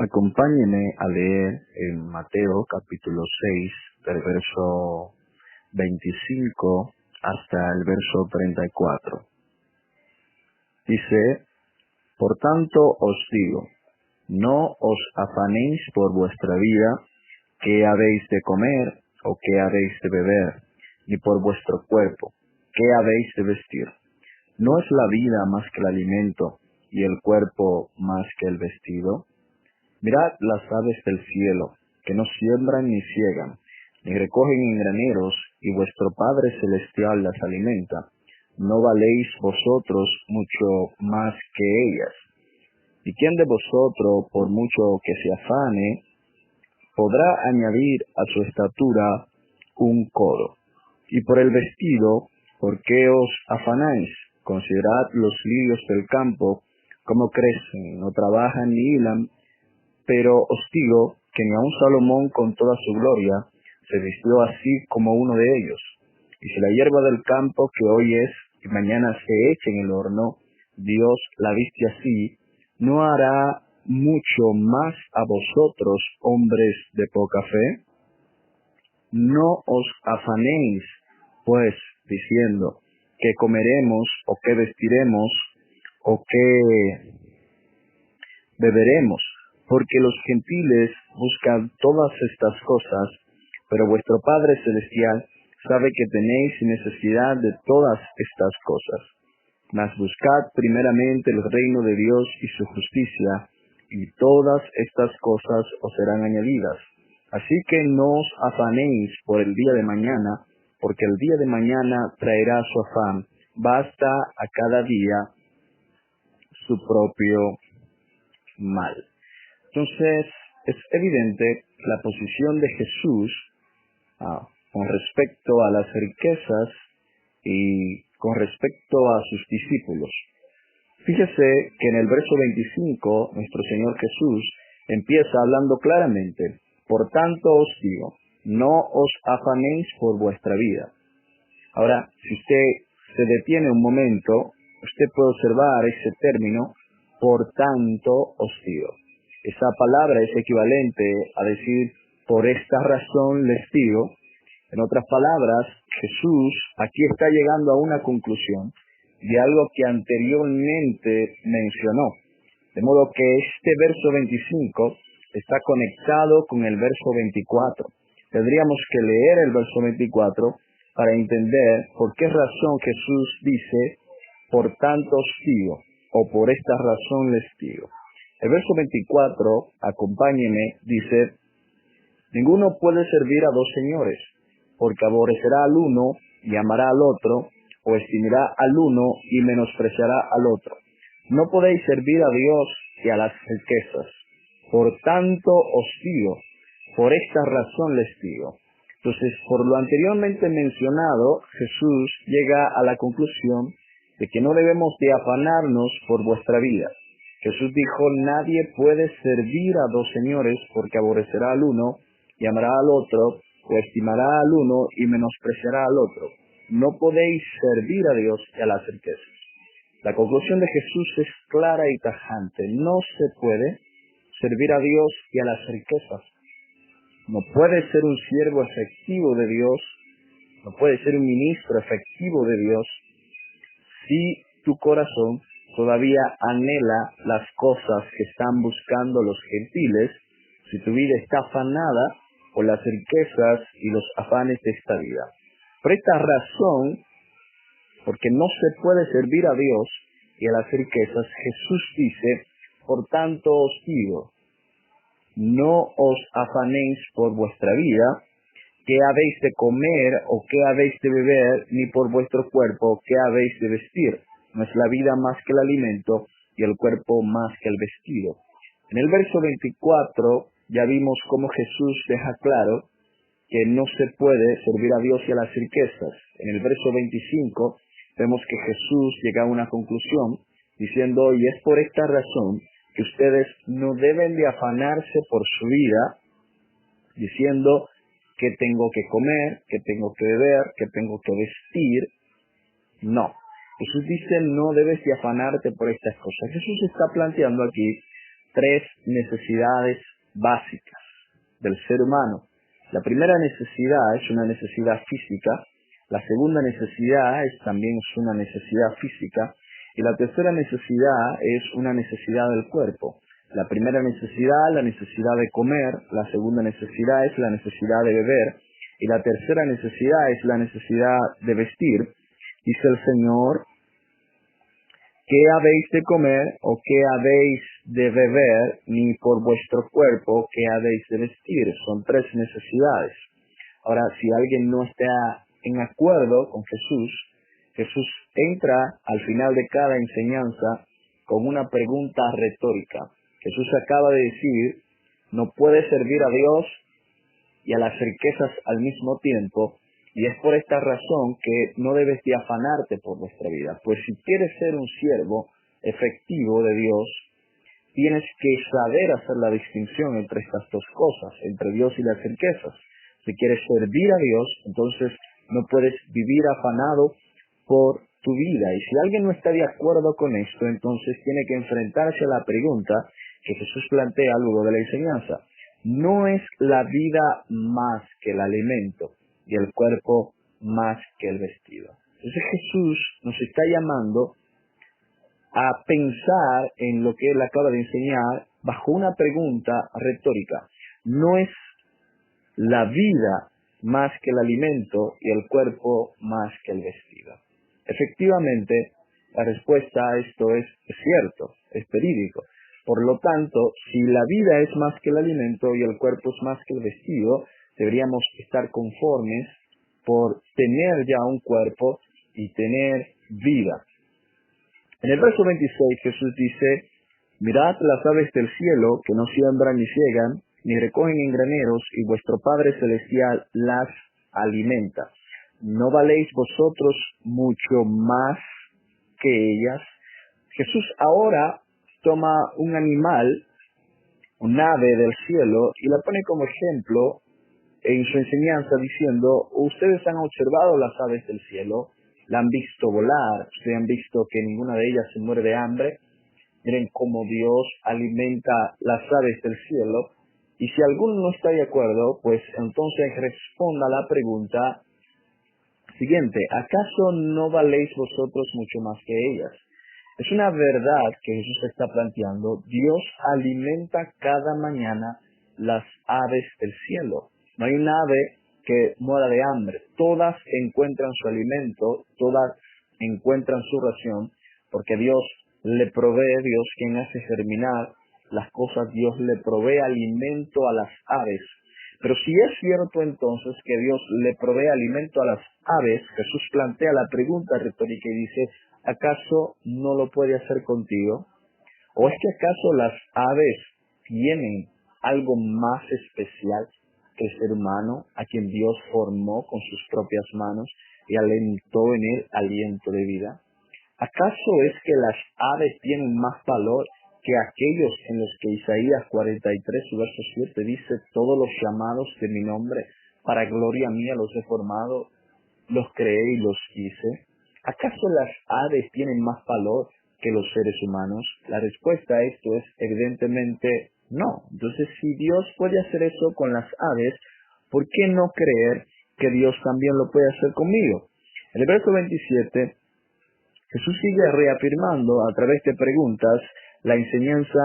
Acompáñenme a leer en Mateo capítulo 6, del verso 25 hasta el verso 34. Dice: Por tanto os digo, no os afanéis por vuestra vida, qué habéis de comer o qué habéis de beber, ni por vuestro cuerpo, qué habéis de vestir. ¿No es la vida más que el alimento, y el cuerpo más que el vestido? Mirad las aves del cielo, que no siembran ni ciegan, ni recogen en graneros, y vuestro Padre Celestial las alimenta. ¿No valéis vosotros mucho más que ellas? ¿Y quién de vosotros, por mucho que se afane, podrá añadir a su estatura un codo? Y por el vestido, ¿por qué os afanáis? Considerad los lirios del campo, cómo crecen, no trabajan ni hilan. Pero os digo que ni aun Salomón con toda su gloria se vistió así como uno de ellos. Y si la hierba del campo que hoy es y mañana se echa en el horno, Dios la viste así, ¿no hará mucho más a vosotros, hombres de poca fe? No os afanéis, pues, diciendo, ¿qué comeremos, o qué vestiremos, o qué beberemos? Porque los gentiles buscan todas estas cosas, pero vuestro Padre Celestial sabe que tenéis necesidad de todas estas cosas. Mas buscad primeramente el reino de Dios y su justicia, y todas estas cosas os serán añadidas. Así que no os afanéis por el día de mañana, porque el día de mañana traerá su afán. Basta a cada día su propio mal. Entonces, es evidente la posición de Jesús con respecto a las riquezas y con respecto a sus discípulos. Fíjese que en el verso 25, nuestro Señor Jesús empieza hablando claramente: Por tanto os digo, no os afanéis por vuestra vida. Ahora, si usted se detiene un momento, usted puede observar ese término, por tanto os digo. Esa palabra es equivalente a decir, por esta razón les digo. En otras palabras, Jesús aquí está llegando a una conclusión de algo que anteriormente mencionó. De modo que este verso 25 está conectado con el verso 24. Tendríamos que leer el verso 24 para entender por qué razón Jesús dice, por tanto os digo, o por esta razón les digo. El verso 24, acompáñeme, dice: Ninguno puede servir a dos señores, porque aborrecerá al uno y amará al otro, o estimará al uno y menospreciará al otro. No podéis servir a Dios y a las riquezas. Por tanto os digo, por esta razón les digo. Entonces, por lo anteriormente mencionado, Jesús llega a la conclusión de que no debemos de afanarnos por vuestra vida. Jesús dijo, nadie puede servir a dos señores, porque aborrecerá al uno y amará al otro, o estimará al uno y menospreciará al otro. No podéis servir a Dios y a las riquezas. La conclusión de Jesús es clara y tajante. No se puede servir a Dios y a las riquezas. No puedes ser un siervo efectivo de Dios, no puedes ser un ministro efectivo de Dios, si tu corazón todavía anhela las cosas que están buscando los gentiles, si tu vida está afanada por las riquezas y los afanes de esta vida. Por esta razón, porque no se puede servir a Dios y a las riquezas, Jesús dice, por tanto os digo, no os afanéis por vuestra vida, qué habéis de comer o qué habéis de beber, ni por vuestro cuerpo, qué habéis de vestir. No es la vida más que el alimento y el cuerpo más que el vestido. En el verso 24 ya vimos cómo Jesús deja claro que no se puede servir a Dios y a las riquezas. En el verso 25 vemos que Jesús llega a una conclusión diciendo, y es por esta razón que ustedes no deben de afanarse por su vida, diciendo que tengo que comer, que tengo que beber, que tengo que vestir. No. Jesús dice, no debes de afanarte por estas cosas. Jesús está planteando aquí tres necesidades básicas del ser humano. La primera necesidad es una necesidad física, la segunda necesidad también es una necesidad física, y la tercera necesidad es una necesidad del cuerpo. La primera necesidad, la necesidad de comer, la segunda necesidad es la necesidad de beber, y la tercera necesidad es la necesidad de vestir. Dice el Señor, ¿qué habéis de comer o qué habéis de beber, ni por vuestro cuerpo qué habéis de vestir? Son tres necesidades. Ahora, si alguien no está en acuerdo con Jesús, Jesús entra al final de cada enseñanza con una pregunta retórica. Jesús acaba de decir, no puedes servir a Dios y a las riquezas al mismo tiempo, y es por esta razón que no debes de afanarte por vuestra vida. Pues si quieres ser un siervo efectivo de Dios, tienes que saber hacer la distinción entre estas dos cosas, entre Dios y las riquezas. Si quieres servir a Dios, entonces no puedes vivir afanado por tu vida. Y si alguien no está de acuerdo con esto, entonces tiene que enfrentarse a la pregunta que Jesús plantea luego de la enseñanza. ¿No es la vida más que el alimento y el cuerpo más que el vestido? Entonces Jesús nos está llamando a pensar en lo que Él acaba de enseñar bajo una pregunta retórica. ¿No es la vida más que el alimento y el cuerpo más que el vestido? Efectivamente, la respuesta a esto es cierto, es verídico. Por lo tanto, si la vida es más que el alimento y el cuerpo es más que el vestido, deberíamos estar conformes por tener ya un cuerpo y tener vida. En el verso 26 Jesús dice, mirad las aves del cielo que no siembran ni ciegan, ni recogen en graneros, y vuestro Padre Celestial las alimenta. ¿No valéis vosotros mucho más que ellas? Jesús ahora toma un animal, un ave del cielo, y la pone como ejemplo en su enseñanza diciendo, ustedes han observado las aves del cielo, la han visto volar, ustedes han visto que ninguna de ellas se muere de hambre. Miren cómo Dios alimenta las aves del cielo. Y si alguno no está de acuerdo, pues entonces responda a la pregunta siguiente, ¿acaso no valéis vosotros mucho más que ellas? Es una verdad que Jesús está planteando. Dios alimenta cada mañana las aves del cielo. No hay un ave que muera de hambre. Todas encuentran su alimento, todas encuentran su ración, porque Dios le provee, Dios quien hace germinar las cosas, Dios le provee alimento a las aves. Pero si es cierto entonces que Dios le provee alimento a las aves, Jesús plantea la pregunta retórica y dice, ¿acaso no lo puede hacer contigo? ¿O es que acaso las aves tienen algo más especial que el ser humano, a quien Dios formó con sus propias manos y alentó en él aliento de vida? ¿Acaso es que las aves tienen más valor que aquellos en los que Isaías 43, verso 7 dice, todos los llamados de mi nombre, para gloria mía los he formado, los creé y los hice? ¿Acaso las aves tienen más valor que los seres humanos? La respuesta a esto es evidentemente no. Entonces, si Dios puede hacer eso con las aves, ¿por qué no creer que Dios también lo puede hacer conmigo? En el verso 27, Jesús sigue reafirmando a través de preguntas la enseñanza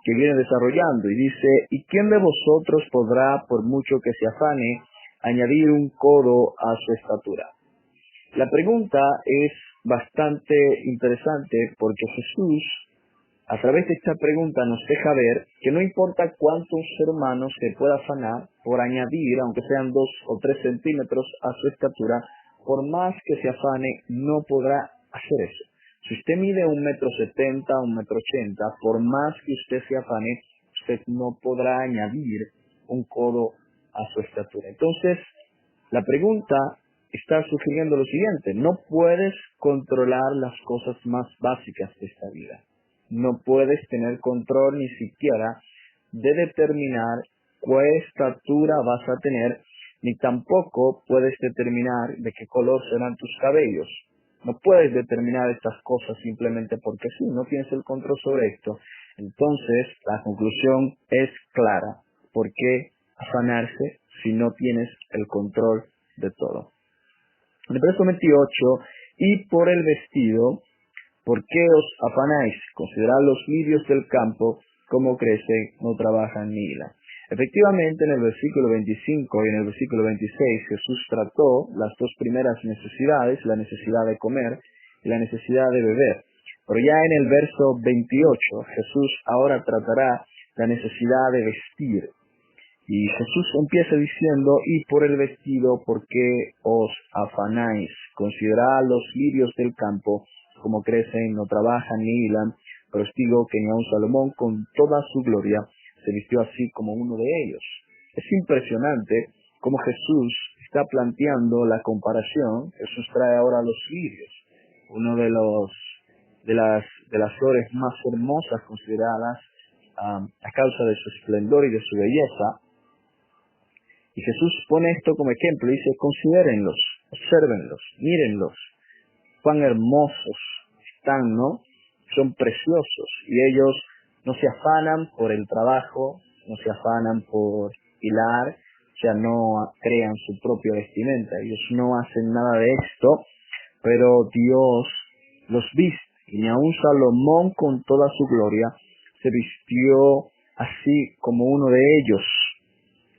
que viene desarrollando y dice, ¿y quién de vosotros podrá, por mucho que se afane, añadir un codo a su estatura? La pregunta es bastante interesante porque Jesús, a través de esta pregunta, nos deja ver que no importa cuánto un ser humano se pueda afanar por añadir, aunque sean 2 o 3 centímetros a su estatura, por más que se afane, no podrá hacer eso. Si usted mide 1,70 m, 1,80 m, por más que usted se afane, usted no podrá añadir un codo a su estatura. Entonces, la pregunta está sugiriendo lo siguiente: no puedes controlar las cosas más básicas de esta vida. No puedes tener control ni siquiera de determinar qué estatura vas a tener, ni tampoco puedes determinar de qué color serán tus cabellos. No puedes determinar estas cosas simplemente porque sí, no tienes el control sobre esto. Entonces, la conclusión es clara. ¿Por qué afanarse si no tienes el control de todo? En el verso 28, y por el vestido, ¿por qué os afanáis? Considerad los lirios del campo, cómo crecen, no trabajan ni hilan. Efectivamente, en el versículo 25 y en el versículo 26, Jesús trató las dos primeras necesidades, la necesidad de comer y la necesidad de beber. Pero ya en el verso 28, Jesús ahora tratará la necesidad de vestir. Y Jesús empieza diciendo, y por el vestido, ¿por qué os afanáis? Considerad los lirios del campo, como crecen, no trabajan ni hilan, pero os digo que ni aun Salomón con toda su gloria se vistió así como uno de ellos. Es impresionante cómo Jesús está planteando la comparación. Jesús trae ahora los lirios, uno de las flores más hermosas consideradas a causa de su esplendor y de su belleza. Y Jesús pone esto como ejemplo y dice, considérenlos, obsérvenlos, mírenlos, cuán hermosos están, ¿no? Son preciosos y ellos no se afanan por el trabajo, no se afanan por hilar, o sea, no crean su propia vestimenta, ellos no hacen nada de esto, pero Dios los viste, y ni aun Salomón con toda su gloria se vistió así como uno de ellos.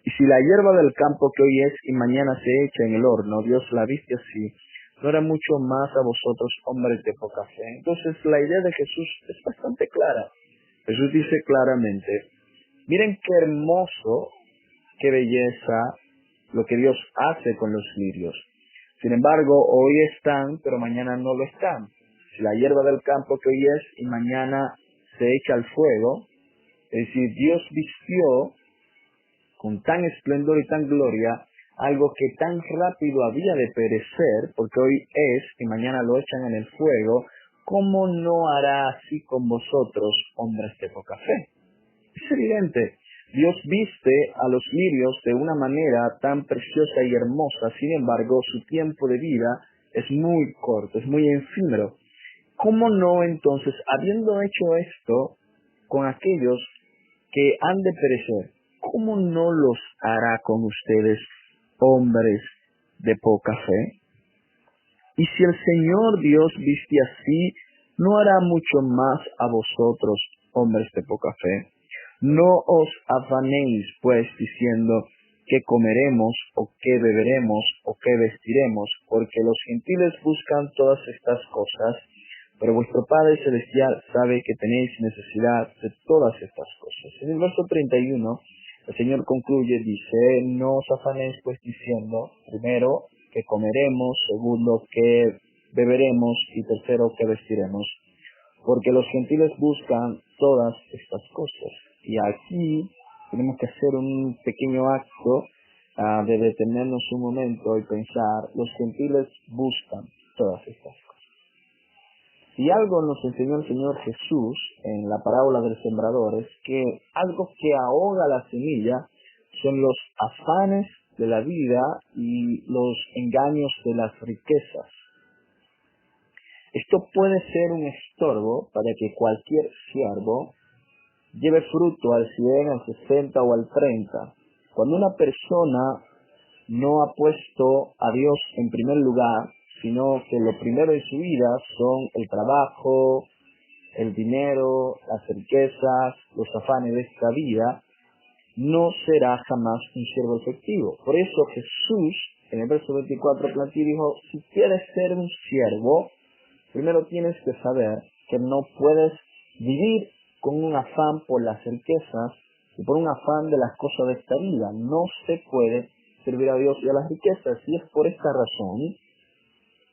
Y si la hierba del campo que hoy es y mañana se echa en el horno, Dios la viste así, no era mucho más a vosotros, hombres de poca fe. Entonces la idea de Jesús es bastante clara. Jesús dice claramente, miren qué hermoso, qué belleza lo que Dios hace con los lirios. Sin embargo, hoy están, pero mañana no lo están. Si la hierba del campo que hoy es y mañana se echa al fuego, es decir, Dios vistió con tan esplendor y tan gloria algo que tan rápido había de perecer, porque hoy es y mañana lo echan en el fuego, ¿cómo no hará así con vosotros, hombres de poca fe? Es evidente, Dios viste a los lirios de una manera tan preciosa y hermosa, sin embargo, su tiempo de vida es muy corto, es muy efímero. ¿Cómo no entonces, habiendo hecho esto con aquellos que han de perecer, cómo no los hará con ustedes, hombres de poca fe? Y si el Señor Dios viste así, ¿no hará mucho más a vosotros, hombres de poca fe? No os afanéis, pues, diciendo, ¿qué comeremos, o qué beberemos, o qué vestiremos? Porque los gentiles buscan todas estas cosas, pero vuestro Padre Celestial sabe que tenéis necesidad de todas estas cosas. En el verso 31, el Señor concluye, dice, no os afanéis, pues, diciendo, primero, que comeremos, segundo, que beberemos, y tercero, que vestiremos. Porque los gentiles buscan todas estas cosas. Y aquí tenemos que hacer un pequeño acto de detenernos un momento y pensar, los gentiles buscan todas estas cosas. Y algo nos enseñó el Señor Jesús en la parábola del sembrador es que algo que ahoga la semilla son los afanes de la vida y los engaños de las riquezas. Esto puede ser un estorbo para que cualquier siervo lleve fruto al 100, al 60 o al 30. Cuando una persona no ha puesto a Dios en primer lugar, sino que lo primero en su vida son el trabajo, el dinero, las riquezas, los afanes de esta vida, no será jamás un siervo efectivo. Por eso Jesús, en el verso 24, planteó y dijo, si quieres ser un siervo, primero tienes que saber que no puedes vivir con un afán por las riquezas y por un afán de las cosas de esta vida. No se puede servir a Dios y a las riquezas. Y es por esta razón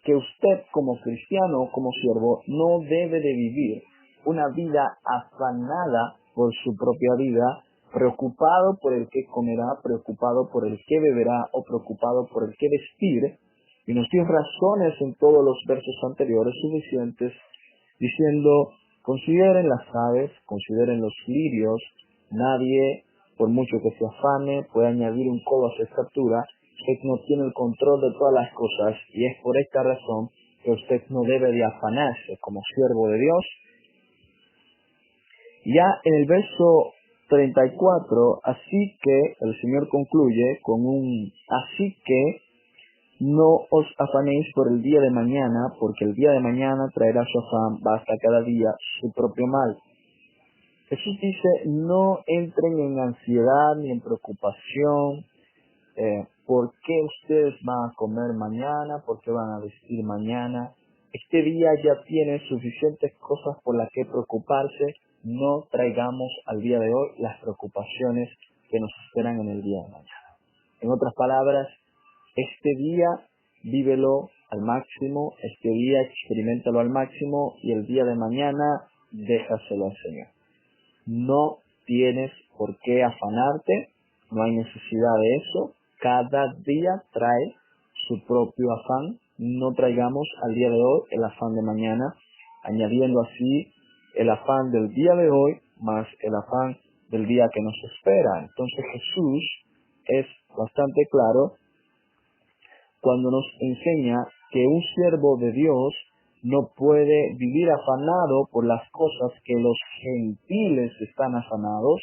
que usted como cristiano, como siervo, no debe de vivir una vida afanada por su propia vida, preocupado por el que comerá, preocupado por el que beberá o preocupado por el que vestir. Y nos dio razones en todos los versos anteriores suficientes diciendo, consideren las aves, consideren los lirios, nadie, por mucho que se afane, puede añadir un codo a su estatura. Usted no tiene el control de todas las cosas y es por esta razón que usted no debe de afanarse como siervo de Dios. Ya en el verso 34, así que el Señor concluye con así que no os afanéis por el día de mañana, porque el día de mañana traerá su afán, basta cada día su propio mal. Jesús dice, no entren en ansiedad ni en preocupación. ¿Por qué ustedes van a comer mañana? ¿Por qué van a vestir mañana? Este día ya tiene suficientes cosas por las que preocuparse. No traigamos al día de hoy las preocupaciones que nos esperan en el día de mañana. En otras palabras, este día vívelo al máximo, este día experiméntalo al máximo y el día de mañana déjaselo al Señor. No tienes por qué afanarte, no hay necesidad de eso. Cada día trae su propio afán. No traigamos al día de hoy el afán de mañana, añadiendo así el afán del día de hoy más el afán del día que nos espera. Entonces Jesús es bastante claro cuando nos enseña que un siervo de Dios no puede vivir afanado por las cosas que los gentiles están afanados,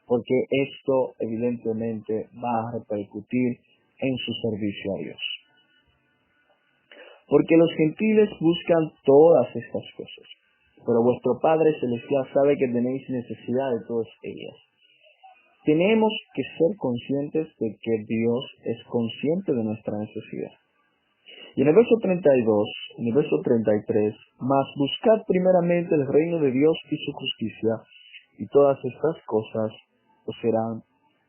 porque esto evidentemente va a repercutir en su servicio a Dios. Porque los gentiles buscan todas estas cosas, pero vuestro Padre Celestial sabe que tenéis necesidad de todas ellas. Tenemos que ser conscientes de que Dios es consciente de nuestra necesidad. Y en el verso 32, en el verso 33, mas buscad primeramente el reino de Dios y su justicia, y todas estas cosas os serán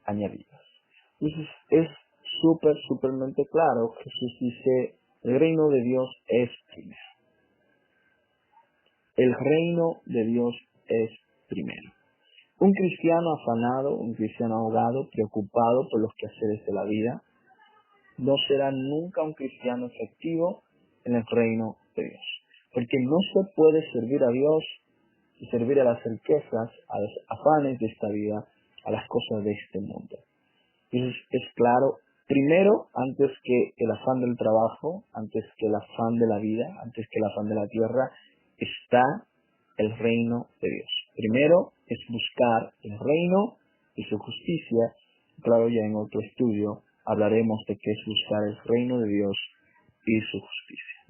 añadidas. Entonces es súpermente claro. Jesús dice, el reino de Dios es primero. El reino de Dios es primero. Un cristiano afanado, un cristiano ahogado, preocupado por los quehaceres de la vida, no será nunca un cristiano efectivo en el reino de Dios. Porque no se puede servir a Dios y servir a las riquezas, a los afanes de esta vida, a las cosas de este mundo. Entonces es claro, primero, antes que el afán del trabajo, antes que el afán de la vida, antes que el afán de la tierra, está el reino de Dios. Primero es buscar el reino y su justicia. Claro, ya en otro estudio hablaremos de qué es buscar el reino de Dios y su justicia.